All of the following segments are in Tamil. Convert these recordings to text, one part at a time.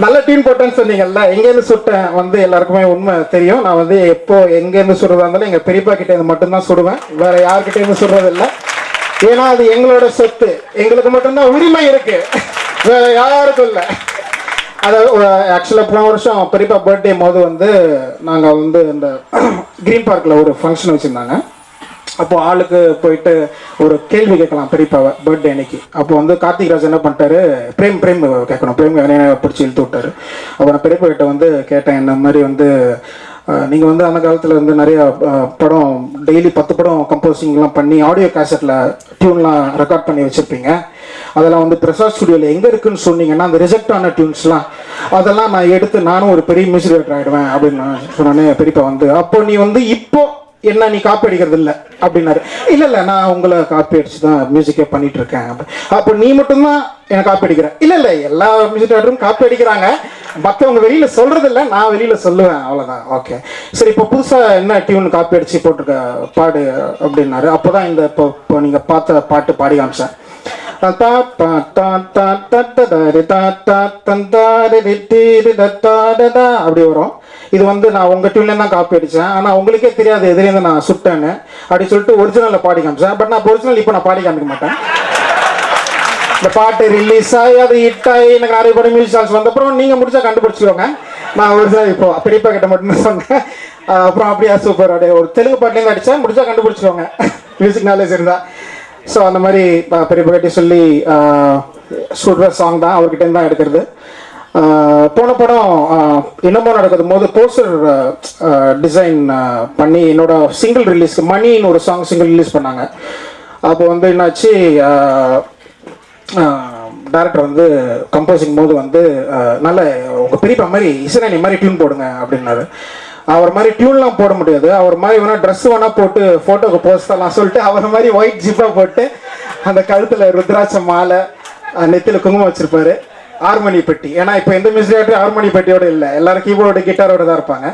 நல்ல டியூன் போட்டேன்னு சொன்னீங்கல்ல, எங்கேருந்து சுட்டேன் வந்து எல்லாருக்குமே உண்மை தெரியும். நான் வந்து எப்போ எங்கேருந்து சுடுறதா இருந்தாலும் எங்கள் பெரியப்பா கிட்டே இருந்து மட்டும்தான் சுடுவேன், வேற யார்கிட்ட இருந்து சுடுறதில்லை. ஏன்னா அது எங்களோட சொத்து, எங்களுக்கு மட்டும்தான் உரிமை இருக்கு, வேற யாருக்கும் இல்லை. அதாவது ஆக்சுவலாக போன வருஷம் பெரியப்பா பர்த்டே போது வந்து நாங்கள் வந்து இந்த கிரீன் பார்க்கில் ஒரு ஃபங்க்ஷன் வச்சுருந்தாங்க. அப்போது ஆளுக்கு போயிட்டு ஒரு கேள்வி கேட்கலாம் பெரியப்பாவை பர்த்டே அன்னைக்கு. அப்போ வந்து கார்த்திக் ராஜ் என்ன பண்ணிட்டாரு, பிரேம் கேட்கணும், பிரேம் பிடிச்சி இழுத்து விட்டாரு. அப்போ நான் பெரியப்பா கிட்ட வந்து கேட்டேன், இந்த மாதிரி வந்து நீங்கள் வந்து அந்த காலத்தில் வந்து நிறையா படம் டெய்லி 10 படம் கம்போசிங்லாம் பண்ணி ஆடியோ கேசட்டில் டியூன்லாம் ரெக்கார்ட் பண்ணி வச்சுருப்பீங்க. அதெல்லாம் வந்து பிரசாத் ஸ்டுடியோவில் எங்கே இருக்குன்னு சொன்னீங்கன்னா அந்த ரிஜெக்ட் ஆன டியூன்ஸ்லாம் அதெல்லாம் நான் எடுத்து நானும் ஒரு பெரிய மியூசிக் டைரக்டர் ஆகிடுவேன் அப்படின்னு நான் சொன்னேன். பெரியப்பா வந்து அப்போ நீ வந்து இப்போ என்ன நீ காப்பி அடிக்கிறது இல்லை அப்படின்னாரு. இல்லை நான் உங்களை காப்பி அடிச்சு தான் மியூசிக்கே பண்ணிட்டு இருக்கேன். அப்போ நீ மட்டும்தான் எனக்கு காப்பி அடிக்கிறேன்? இல்லை எல்லா மியூசிக் டைரக்டரும் காப்பி அடிக்கிறாங்க, மற்றவங்க வெளியில் சொல்றது இல்லை, நான் வெளியில் சொல்லுவேன், அவ்வளோதான். ஓகே சரி, இப்போ புதுசாக என்ன டியூன் காப்பி அடிச்சு போட்டிருக்க பாடு அப்படின்னாரு. அப்போ தான் இந்த இப்போ நீங்கள் பார்த்த பாட்டு பாடி காமிச்சேன். அப்படி வரும். இது வந்து நான் உங்கள் டியூன்லேருந்து தான் காப்பி அடித்தேன், ஆனால் உங்களுக்கே தெரியாது எதுலேருந்து நான் சுட்டேன்னு அப்படி சொல்லிட்டு ஒரிஜினலில் பாடி காமிச்சேன். பட் நான் ஒரிஜினல் இப்போ நான் பாடி காமிக்க மாட்டேன். இந்த பாட்டு ரிலீஸ் ஆகி அது ஹிட் ஆகி எனக்கு நிறைய படம் மியூசிக் சாங்ஸ் வந்தப்புறம் நீங்கள் முடிச்சா கண்டுபிடிச்சிக்கோங்க. நான் ஒரிஜினல் இப்போ பெரியப்பா கிட்ட மட்டும்தான் சொன்னேன். அப்புறம் அப்படியே சூப்பர் அப்படியே ஒரு தெலுங்கு பாட்டுலேருந்து அடித்தேன், முடிச்சா கண்டுபிடிச்சிக்கோங்க மியூசிக் நாலேஜ் இருந்தால். ஸோ அந்த மாதிரி பெரியப்பா கிட்டே சொல்லி சுடுற சாங் தான் அவர்கிட்ட தான் எடுக்கிறது. போன படம் இன்னமும் நடக்குது போது போஸ்டர் டிசைன் பண்ணி என்னோட சிங்கிள் ரிலீஸ்க்கு மணின்னு ஒரு சாங் சிங்கிள் ரிலீஸ் பண்ணாங்க. அப்போ வந்து என்னாச்சு, டேரக்டர் வந்து கம்போசிங் போது வந்து நல்ல உங்கள் பெரியப்பா மாதிரி இசைராணி மாதிரி டியூன் போடுங்க அப்படின்னாரு. அவர் மாதிரி டியூன்லாம் போட முடியாது, அவர் மாதிரி வேணால் ட்ரெஸ் வேணால் போட்டு ஃபோட்டோக்கு போஸ்ட் தரலாம் சொல்லிட்டு அவர் மாதிரி ஒயிட் ஜிப்பாக போட்டு அந்த கழுத்தில் ருத்ராட்ச மாலை நெத்தியில் குங்குமம் வச்சுருப்பாரு, ஹார்மோனி பெட்டி. ஏன்னா இப்போ எந்த மியூசிக் டைரக்டரும் ஹார்மோனி பெட்டியோட இல்லை, எல்லாரும் கீபோர்டு கிட்டாரோட தான் இருப்பாங்க.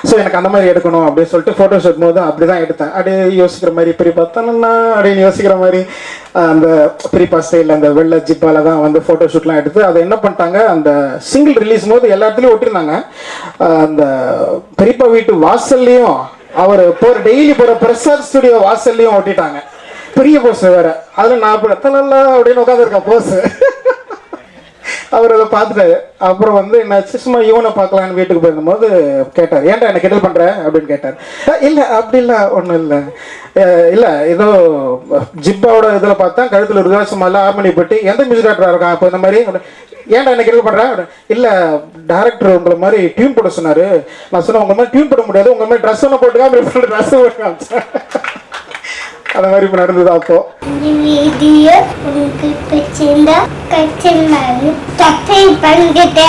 ஸோ எனக்கு அந்த மாதிரி எடுக்கணும் அப்படின்னு சொல்லிட்டு ஃபோட்டோ ஷூட் போது அப்படி தான் எடுத்தேன். அப்படியே யோசிக்கிற மாதிரி பெரியப்பா தானே அப்படின்னு யோசிக்கிற மாதிரி அந்த பெரியப்பா ஸ்டைலில் அந்த வெள்ளை ஜிப்பால தான் வந்து ஃபோட்டோ ஷூட்லாம் எடுத்து அதை என்ன பண்ணிட்டாங்க, அந்த சிங்கிள் ரிலீஸ் போது எல்லா இடத்துலையும் ஒட்டிருந்தாங்க. அந்த பெரியப்பா வீட்டு வாசல்லையும் அவர் டெய்லி போகிற பிரசாத் ஸ்டுடியோ வாசல்லையும் ஒட்டிட்டாங்க. பெரிய போஸ் வேற, அதில் நான் அப்படின்னு உட்காந்துருக்கேன் போஸ். அவர் அதை பார்த்துட்டாரு. அப்புறம் வந்து என்னாச்சு, சும்மா இவனை பார்க்கலான்னு வீட்டுக்கு போயிருந்தபோது கேட்டார், ஏன்டா என்ன கிண்டல் பண்ணுற அப்படின்னு கேட்டார். இல்லை அப்படி இல்லை, ஒன்றும் இல்லை, இல்லை ஏதோ ஜிப்பாவோட இதில் பார்த்தா கழுத்தில் ருத்ராட்சம் எல்லாம் ஹார்மோனி போட்டு எந்த மியூசிக் டைரக்டராக இருக்கான் இப்போ இந்த மாதிரி, ஏன்டா என்ன கிண்டல் பண்ணுறேன்? இல்லை டேரக்டர் உங்களை மாதிரி டியூன் போட சொன்னார். நான் சொன்னேன் உங்கள் மாதிரி டியூன் போட முடியாது, உங்கள் மாதிரி ட்ரெஸ் ஒன்று போட்டுக்கா, அப்படி ட்ரெஸ் போட்டு அந்த மாதிரி இப்போ நடந்தது. அப்போ வீடியோ உங்களுக்கு பிடிச்சிருந்தா கட்சி பண்ணுங்க.